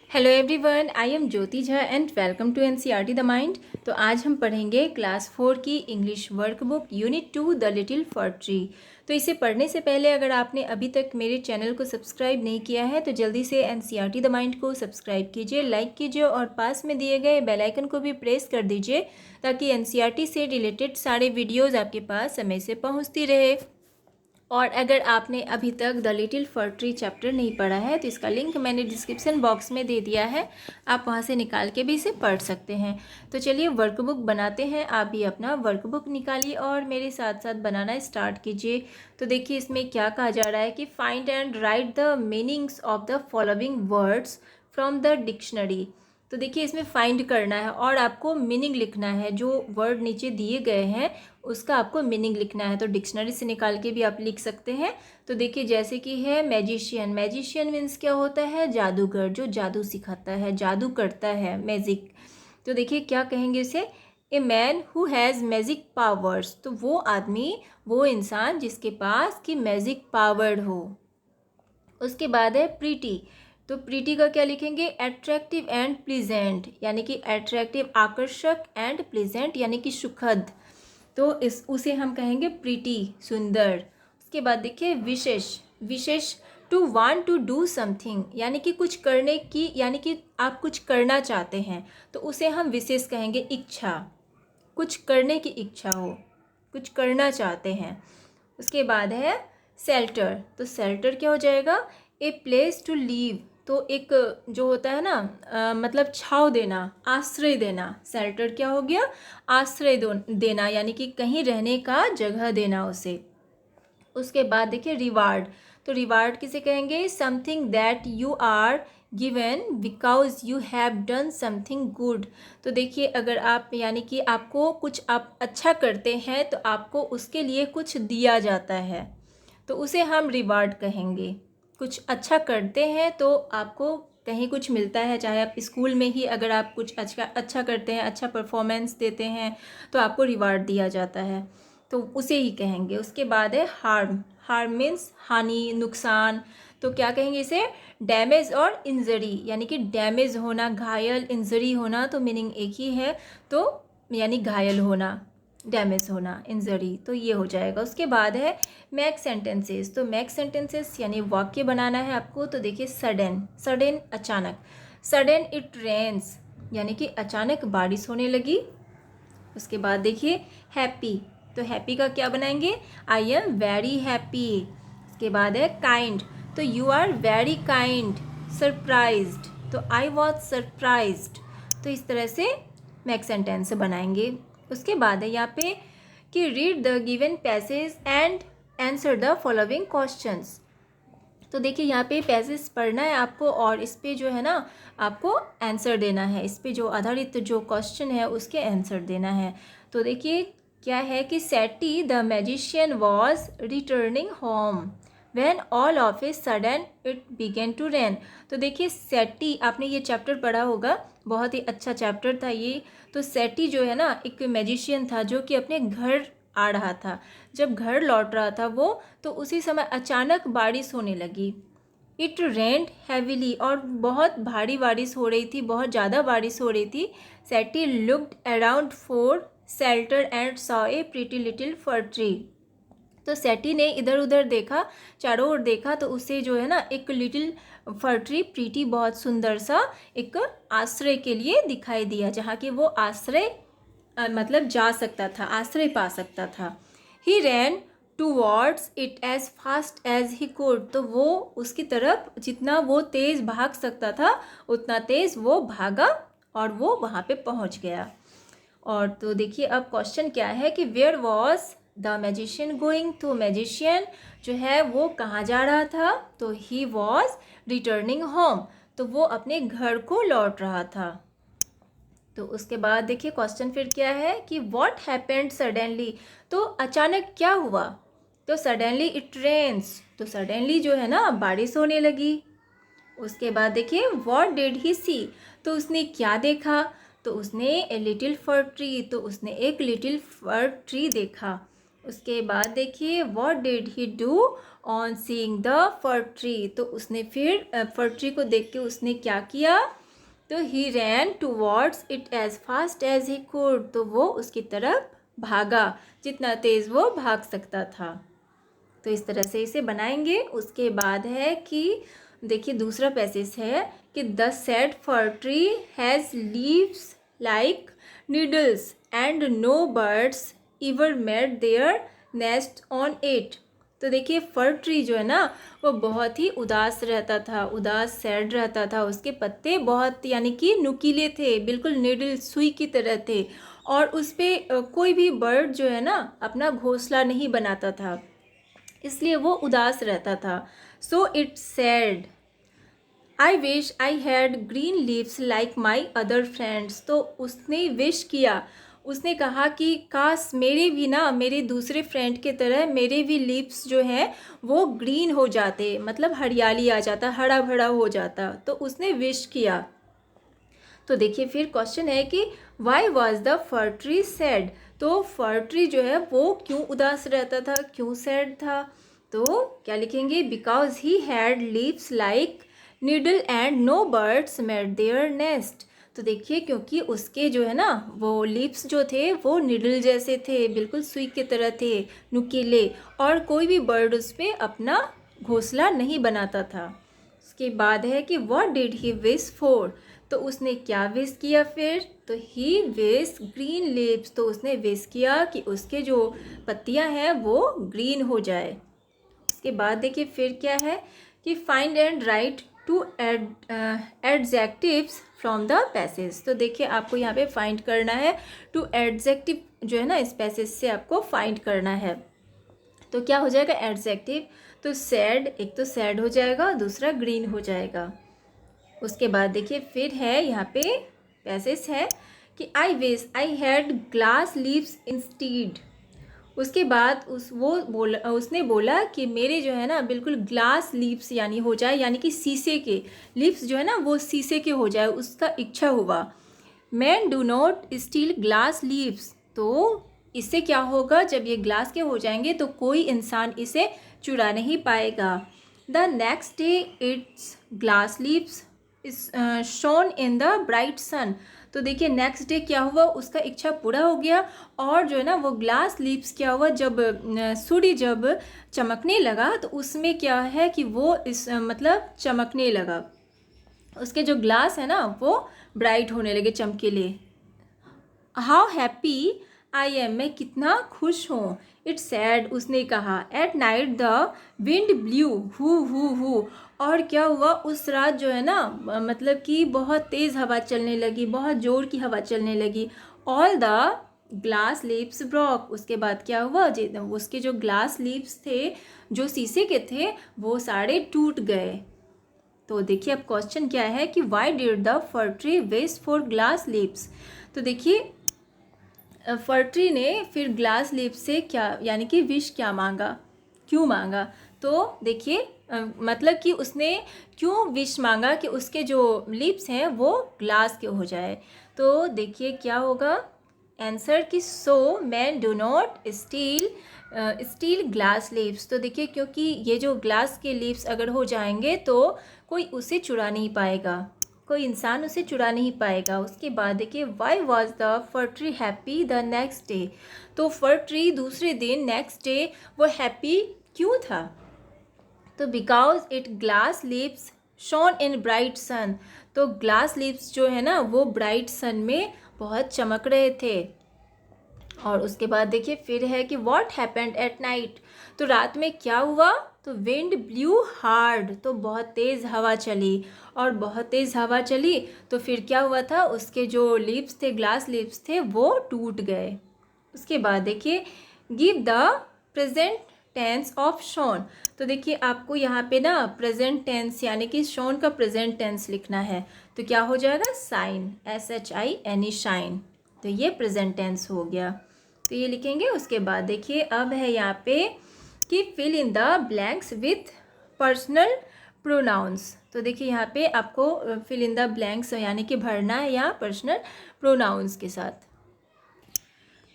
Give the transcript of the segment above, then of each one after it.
Hello everyone, I am Jyoti Jha and welcome to NCERT the mind. तो आज हम पढ़ेंगे क्लास 4 की English workbook unit 2 the little fir tree. तो इसे पढ़ने से पहले अगर आपने अभी तक मेरे चैनल को सब्सक्राइब नहीं किया है तो जल्दी से एनसीईआरटी द माइंड को सब्सक्राइब कीजिए, लाइक कीजिए और पास में दिए गए बेल आइकन को भी प्रेस कर दीजिए ताकि एनसीईआरटी से रिलेटेड सारे वीडियोज़ आपके पास समय से पहुँचती रहे। और अगर आपने अभी तक the little fir tree chapter नहीं पढ़ा है तो इसका लिंक मैंने डिस्क्रिप्शन बॉक्स में दे दिया है, आप वहां से निकाल के भी इसे पढ़ सकते हैं। तो चलिए वर्कबुक बनाते हैं। आप भी अपना वर्कबुक निकालिए और मेरे साथ साथ बनाना स्टार्ट कीजिए। तो देखिए इसमें क्या कहा जा रहा है कि find and right the meanings of the following words from the dictionary. तो देखिए इसमें फाइंड करना है और आपको मीनिंग लिखना है। जो वर्ड नीचे दिए गए हैं उसका आपको मीनिंग लिखना है। तो डिक्शनरी से निकाल के भी आप लिख सकते हैं। तो देखिए जैसे कि है मैजिशियन। मैजिशियन मीन्स क्या होता है? जादूगर, जो जादू सिखाता है, जादू करता है, मैजिक। तो देखिए क्या कहेंगे इसे? A man who has magic powers. तो वो आदमी, वो इंसान जिसके पास कि मैजिक पावर्ड हो। उसके बाद है प्रीटी। तो प्रीटी का क्या लिखेंगे? एट्रैक्टिव एंड प्लीजेंट, यानी कि एट्रैक्टिव आकर्षक एंड प्लीजेंट यानी कि सुखद। तो इस उसे हम कहेंगे प्रीटी, सुंदर। उसके बाद देखिए विशेष। विशेष to want to do something, यानी कि कुछ करने की, यानी कि आप कुछ करना चाहते हैं तो उसे हम विशेष कहेंगे। इच्छा, कुछ करने की इच्छा हो, कुछ करना चाहते हैं। उसके बाद है शेल्टर। तो शेल्टर क्या हो जाएगा? A place to live. तो एक जो होता है ना मतलब छाव देना, आश्रय देना। शेल्टर क्या हो गया? आश्रय देना, यानी कि कहीं रहने का जगह देना उसे। उसके बाद देखिए रिवार्ड। तो रिवार्ड किसे कहेंगे? Something that you are given because you have done something good. तो देखिए अगर आप, यानी कि आपको कुछ, आप अच्छा करते हैं तो आपको उसके लिए कुछ दिया जाता है तो उसे हम रिवार्ड कहेंगे। कुछ अच्छा करते हैं तो आपको कहीं कुछ मिलता है, चाहे आप स्कूल में ही अगर आप कुछ अच्छा करते हैं, अच्छा परफॉर्मेंस देते हैं तो आपको रिवार्ड दिया जाता है, तो उसे ही कहेंगे। उसके बाद है हार्म। हार्म मीन्स हानि, नुकसान। तो क्या कहेंगे इसे? डैमेज और इंजरी, यानी कि डैमेज होना, घायल, इंजरी होना, तो मीनिंग एक ही है। तो यानी घायल होना, डैमेज होना, इंजरी, तो ये हो जाएगा। उसके बाद है मैक सेंटेंसेस। तो मैक सेंटेंसेस यानी वाक्य बनाना है आपको। तो देखिए सडन। सडन अचानक। सडन इट रेन्स, यानी कि अचानक बारिश होने लगी। उसके बाद देखिए हैप्पी। तो हैप्पी का क्या बनाएंगे? I am very happy. उसके बाद है काइंड। तो you are very kind. Surprised. तो आई वॉज सरप्राइज्ड। तो इस तरह से मैक सेंटेंस बनाएंगे। उसके बाद है यहाँ पे कि read the given passage and answer the following questions. तो देखिए यहाँ पे पैसेज पढ़ना है आपको और इस पे जो है ना आपको आंसर देना है। इस पे जो आधारित जो क्वेश्चन है उसके आंसर देना है। तो देखिए क्या है कि Setty the magician was returning home when all of a sudden it began to rain. तो देखिए सेटी, आपने ये चैप्टर पढ़ा होगा, बहुत ही अच्छा चैप्टर था ये। तो सेटी जो है ना एक मैजिशियन था जो कि अपने घर आ रहा था। जब घर लौट रहा था वो, तो उसी समय अचानक बारिश होने लगी। इट रेन्ड हैविली, और बहुत भारी बारिश हो रही थी, बहुत ज़्यादा बारिश हो रही थी। Setty looked around for shelter and saw a pretty little fir tree. तो सेटी ने इधर उधर देखा, चारों ओर देखा, तो उसे जो है ना एक लिटिल फर ट्री, प्रीटी, बहुत सुंदर सा एक आश्रय के लिए दिखाई दिया, जहाँ कि वो आश्रय मतलब जा सकता था, आश्रय पा सकता था। He ran towards it as fast as he could. तो वो उसकी तरफ जितना वो तेज़ भाग सकता था उतना तेज़ वो भागा और वो वहाँ पे पहुँच गया। और तो देखिए अब क्वेश्चन क्या है कि where was the magician going. तो मैजिशियन जो है वो कहाँ जा रहा था? तो ही वॉज रिटर्निंग होम। तो वो अपने घर को लौट रहा था। तो उसके बाद देखिए क्वेश्चन फिर क्या है कि व्हाट हैपेंड सडनली। तो अचानक क्या हुआ? तो सडनली इट रेन्स। तो सडनली जो है ना बारिश होने लगी। उसके बाद देखिए व्हाट डिड ही सी। तो उसने क्या देखा? तो उसने ए लिटिल फर ट्री। तो उसने एक लिटिल फर ट्री देखा। उसके बाद देखिए what did he do on seeing the for tree. तो उसने फिर फर ट्री को देख के उसने क्या किया, तो he ran towards it as fast as he could. तो वो उसकी तरफ भागा जितना तेज़ वो भाग सकता था। तो इस तरह से इसे बनाएंगे। उसके बाद है कि देखिए दूसरा पैसेज है कि the sad fir tree has leaves like needles and no birds ever made their nest on it. तो देखिए फर ट्री जो है ना वो बहुत ही उदास रहता था, उदास सैड रहता था। उसके पत्ते बहुत यानी कि नुकीले थे, बिल्कुल नीडल सुई की तरह थे, और उस पर कोई भी बर्ड जो है ना अपना घोंसला नहीं बनाता था, इसलिए वो उदास रहता था। So it's sad I wish I had green leaves like my other friends. तो उसने विश किया, उसने कहा कि काश मेरे भी ना, मेरे दूसरे फ्रेंड के तरह मेरे भी लीव्स जो हैं वो ग्रीन हो जाते, मतलब हरियाली आ जाता, हरा भरा हो जाता। तो उसने विश किया। तो देखिए फिर क्वेश्चन है कि why was the for tree sad. तो फर ट्री जो है वो क्यों उदास रहता था, क्यों सैड था। तो क्या लिखेंगे, because he had leaves like needle and no birds made their nest. तो देखिए क्योंकि उसके जो है ना वो लिप्स जो थे वो निडल जैसे थे, बिल्कुल सुई की तरह थे, नुकीले, और कोई भी बर्ड उस पर अपना घोंसला नहीं बनाता था। उसके बाद है कि what did he wish for. तो उसने क्या विश किया फिर, तो ही विश ग्रीन लिप्स। तो उसने विश किया कि उसके जो पत्तियां हैं वो ग्रीन हो जाए। उसके बाद देखिए फिर क्या है कि find and write two adjectives from the passage. तो देखिए आपको यहाँ पे फाइंड करना है टू एडजेक्टिव जो है ना इस पैसेज से आपको फाइंड करना है। तो क्या हो जाएगा एडजेक्टिव, तो सैड, एक तो सैड हो जाएगा, दूसरा ग्रीन हो जाएगा। उसके बाद देखिए फिर है यहाँ पे पैसेज है कि I wish I had glass leaves instead. उसके बाद उसने बोला कि मेरे जो है ना बिल्कुल ग्लास लीव्स यानी हो जाए, यानी कि शीशे के लिप्स जो है ना वो शीशे के हो जाए, उसका इच्छा हुआ। Man do not steel glass leaves. तो इससे क्या होगा, जब ये ग्लास के हो जाएंगे तो कोई इंसान इसे चुरा नहीं पाएगा। The next day its glass leaves shone in the bright sun. तो देखिए नेक्स्ट डे क्या हुआ, उसका इच्छा पूरा हो गया, और जो है ना वो ग्लास लीव्स क्या हुआ, जब सूर्य जब चमकने लगा तो उसमें क्या है कि वो इस मतलब चमकने लगा, उसके जो ग्लास है ना वो ब्राइट होने लगे, चमकीले। हाउ हैप्पी आई एम, मैं कितना खुश हूँ। इट्स सैड, उसने कहा। At night the wind blue who. और क्या हुआ उस रात जो है ना मतलब कि बहुत तेज़ हवा चलने लगी, बहुत ज़ोर की हवा चलने लगी। All the glass leaves broke. उसके बाद क्या हुआ, उसके जो ग्लास लीव्स थे जो शीशे के थे वो सारे टूट गए। तो देखिए अब क्वेश्चन क्या है कि why did the for tree wish for glass leaves. तो देखिए फर ट्री ने फिर ग्लास लीव्स से क्या यानी कि विश क्या मांगा, क्यों मांगा। तो देखिए मतलब कि उसने क्यों विश मांगा कि उसके जो लिप्स हैं वो ग्लास के हो जाए। तो देखिए क्या होगा आंसर कि so man do not steel glass lips. तो देखिए क्योंकि ये जो ग्लास के लिप्स अगर हो जाएंगे तो कोई उसे चुरा नहीं पाएगा, कोई इंसान उसे चुरा नहीं पाएगा। उसके बाद देखिए why was the for tree happy the next day. तो फर ट्री दूसरे दिन नेक्स्ट डे वो हैप्पी क्यों था, तो because it glass leaves shone in bright sun. तो ग्लास लिप्स जो है ना वो ब्राइट सन में बहुत चमक रहे थे। और उसके बाद देखिए फिर है कि व्हाट हैपेंड एट नाइट। तो रात में क्या हुआ, तो विंड ब्लू हार्ड। तो बहुत तेज़ हवा चली, और बहुत तेज़ हवा चली तो फिर क्या हुआ था, उसके जो लिप्स थे, ग्लास लिप्स थे, वो टूट गए। उसके बाद देखिए give the present tense of shone. तो देखिए आपको यहाँ पे ना प्रेजेंट टेंस यानी कि शॉन का प्रेजेंट टेंस लिखना है। तो क्या हो जाएगा, साइन, SHINE, शाइन। तो ये प्रेजेंट टेंस हो गया, तो ये लिखेंगे। उसके बाद देखिए अब है यहाँ पे कि fill in the blanks with personal pronouns. तो देखिए यहाँ पे आपको फिल इन द ब्लैंक्स यानी कि भरना है या पर्सनल प्रोनाउंस के साथ।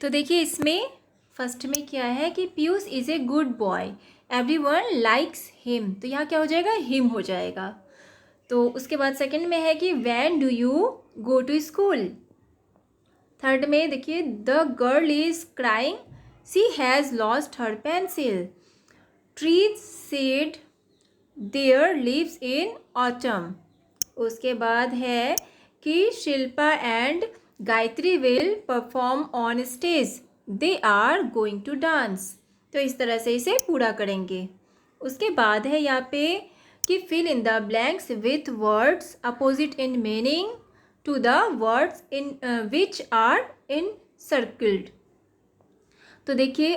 तो देखिए इसमें फर्स्ट में क्या है कि Piyush is a good boy, everyone likes him, तो यहाँ क्या हो जाएगा, हिम हो जाएगा। तो उसके बाद सेकंड में है कि when do you go to school. Third में देखिए the girl is crying, she has lost her pencil, trees shed their leaves in autumn. उसके बाद है कि Shilpa and Gayatri will perform on stage, they are going to dance. तो इस तरह से इसे पूरा करेंगे। उसके बाद है यहाँ पे कि fill in the blanks with words opposite in meaning to the words in which are in circled. तो देखिए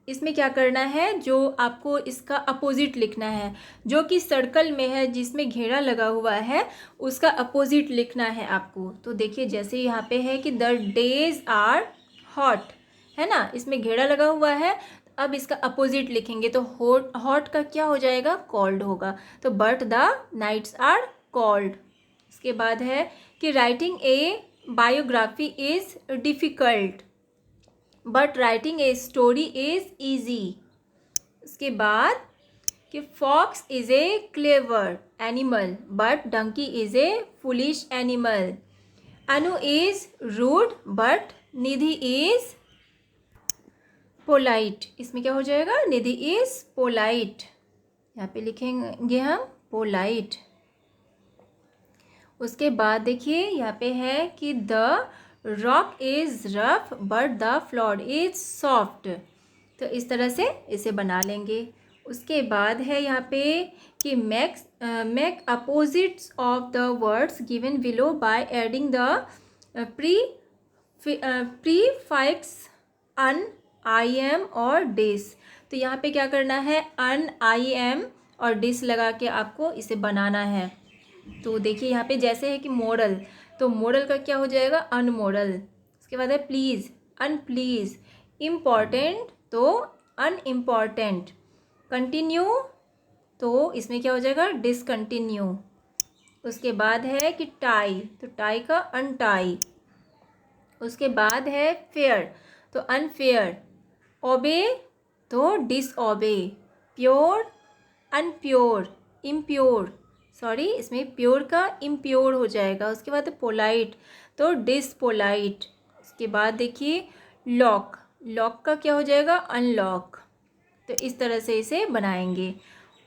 इसमें क्या करना है, जो आपको इसका अपोजिट लिखना है, जो कि सर्कल में है जिसमें घेरा लगा हुआ है उसका अपोजिट लिखना है आपको। तो देखिए जैसे यहाँ पे है कि द डेज आर हॉट, है ना, इसमें घेरा लगा हुआ है, अब इसका अपोजिट लिखेंगे तो हॉट, हॉट का क्या हो जाएगा, कोल्ड होगा। तो but the nights are cold. इसके बाद है कि writing a biography is difficult but writing a story is easy. उसके बाद कि fox is a clever animal but donkey is a foolish animal, Anu is rude but Nidhi is polite. इसमें क्या हो जाएगा, निधि इज़ पोलाइट, यहाँ पे लिखेंगे हम पोलाइट। उसके बाद देखिए यहाँ पे है कि the rock is rough but the floor is soft. तो इस तरह से इसे बना लेंगे। उसके बाद है यहाँ पे कि make opposites of the words given below by adding the prefix un, I M और डिस। तो यहाँ पे क्या करना है, अन, आई एम और डिस लगा के आपको इसे बनाना है। तो देखिए यहाँ पे जैसे है कि मॉडल, तो मॉडल का क्या हो जाएगा, अनमॉडल। उसके बाद है प्लीज़, अनप्लीज़, इम्पॉर्टेंट तो अनइम्पॉर्टेंट, कंटिन्यू तो इसमें क्या हो जाएगा, डिसकंटिन्यू। उसके बाद है कि टाई, तो टाई का अनटाई। उसके बाद है फेयर तो अनफेयर, ओबे तो disobey, pure unpure, impure, sorry इसमें प्योर का इम्प्योर हो जाएगा। उसके बाद पोलाइट तो डिसपोलाइट। उसके बाद देखिए लॉक, लॉक का क्या हो जाएगा, अनलॉक। तो इस तरह से इसे बनाएंगे।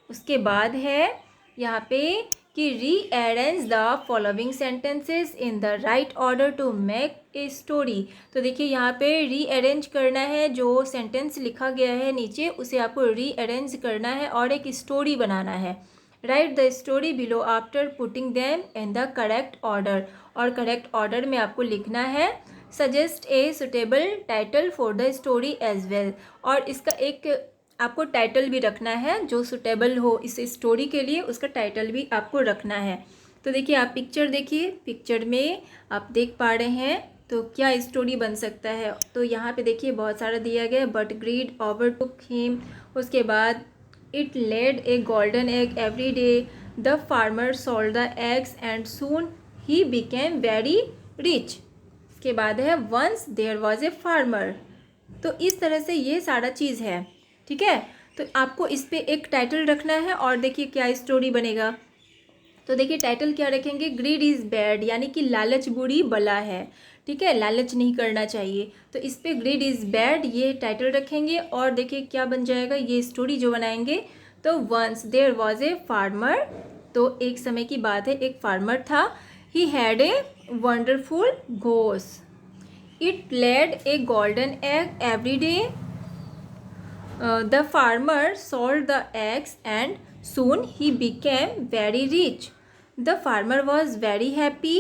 उसके बाद है यहाँ पे कि rearrange the following sentences in the right order to make a story. तो देखिए यहाँ पे रीअरेंज करना है, जो सेंटेंस लिखा गया है नीचे उसे आपको रीअरेंज करना है और एक स्टोरी बनाना है। Write the story below after putting them in the correct order, और करेक्ट ऑर्डर में आपको लिखना है suggest a suitable title for the story as well, और इसका एक आपको टाइटल भी रखना है जो सुटेबल हो इस स्टोरी के लिए, उसका टाइटल भी आपको रखना है। तो देखिए आप पिक्चर देखिए, पिक्चर में आप देख पा रहे हैं तो क्या स्टोरी बन सकता है। तो यहाँ पे देखिए बहुत सारा दिया गया, बट ग्रीड ओवरटुक हिम। उसके बाद it laid a golden egg every day, the farmer sold the eggs and soon he became very rich. उसके बाद है once there was a farmer. तो इस तरह से ये सारा चीज़ है, ठीक है। तो आपको इस पर एक टाइटल रखना है और देखिए क्या स्टोरी बनेगा। तो देखिए टाइटल क्या रखेंगे, ग्रीड इज़ बैड, यानी कि लालच बुरी बला है, ठीक है, लालच नहीं करना चाहिए। तो इस पर ग्रीड इज़ बैड ये टाइटल रखेंगे और देखिए क्या बन जाएगा, ये स्टोरी जो बनाएंगे। तो once there was a farmer, तो एक समय की बात है, एक फार्मर था, he had a wonderful goose, it laid a golden egg every day, the farmer sold the eggs and soon he became very rich. The farmer was very happy.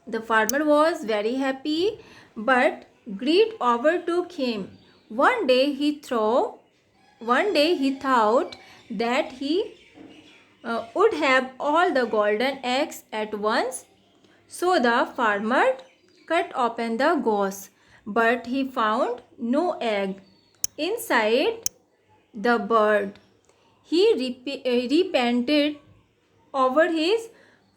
The farmer was very happy, but greed overtook him. One day he thought that he would have all the golden eggs at once. So the farmer cut open the goose, but he found no egg inside the bird. He repented over his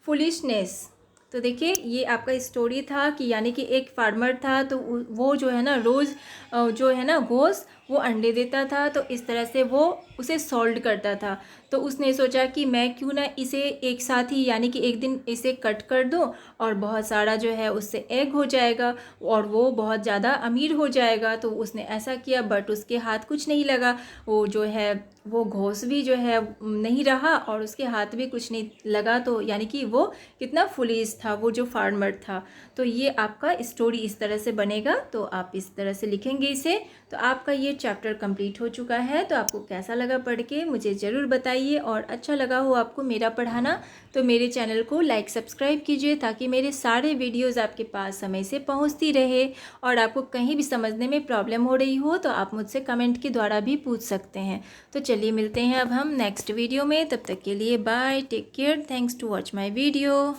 foolishness. तो देखिए ये आपका story था कि यानी कि एक farmer था, तो वो जो है ना रोज़ जो है ना घोंस वो अंडे देता था, तो इस तरह से वो उसे सोल्ड करता था। तो उसने सोचा कि मैं क्यों ना इसे एक साथ ही यानी कि एक दिन इसे कट कर दूं और बहुत सारा जो है उससे एग हो जाएगा और वो बहुत ज़्यादा अमीर हो जाएगा। तो उसने ऐसा किया, बट उसके हाथ कुछ नहीं लगा। वो जो है वो घोंस भी जो है नहीं रहा और उसके हाथ भी कुछ नहीं लगा। तो यानी कि वो कितना फुलिश था वो जो फार्मर था। तो ये आपका स्टोरी इस तरह से बनेगा, तो आप इस तरह से लिखेंगे इसे। तो आपका ये चैप्टर कंप्लीट हो चुका है। तो आपको कैसा लगा पढ़ के मुझे ज़रूर बताइए, और अच्छा लगा हो आपको मेरा पढ़ाना तो मेरे चैनल को लाइक सब्सक्राइब कीजिए, ताकि मेरे सारे वीडियोज़ आपके पास समय से पहुँचती रहे। और आपको कहीं भी समझने में प्रॉब्लम हो रही हो तो आप मुझसे कमेंट के द्वारा भी पूछ सकते हैं। तो चलिए मिलते हैं अब हम नेक्स्ट वीडियो में, तब तक के लिए bye, take care, thanks to watch my video.